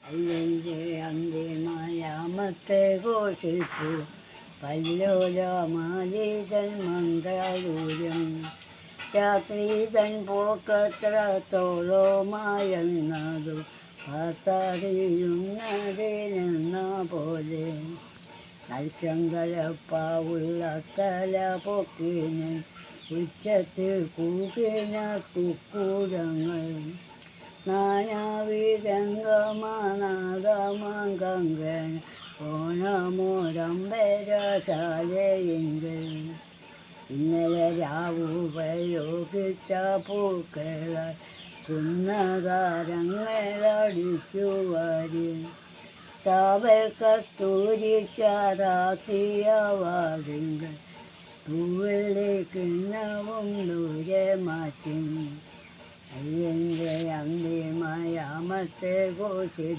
അല്ലെങ്കിൽ അന്തിമയാമത്തെ ഘോഷിച്ചു കല്ലോലമാലീതൻ മന്ത്രാലൂര്യം രാത്രി തൻ പോക്കത്രത്തോളമായെന്നതു കാത്തറിയുന്നതിനെന്ന പോലെ നൽശങ്കലപ്പാവുള്ള തല പൊക്കിന് ഉച്ചത്തിൽ കൂകിന കുക്കൂരങ്ങൾ നാനാവിധംഗമനാഗമങ്കങ്കൻ ഓണമോരമ്പരശാലയെങ്കിൽ ഇന്നലെ രാവു പ്രയോഗിച്ച പൂക്കള കുന്നകാരങ്ങളടിച്ചു വാരി താവൽ കത്തൂരിച്ചാറാത്തിയ വാടിങ്ങൾ തൂവെള്ളി കിണ്ണവും ദൂരെ മാറ്റി അയ്യൻ്റെ അന്തിമയാമത്തെ ഘോഷിച്ചു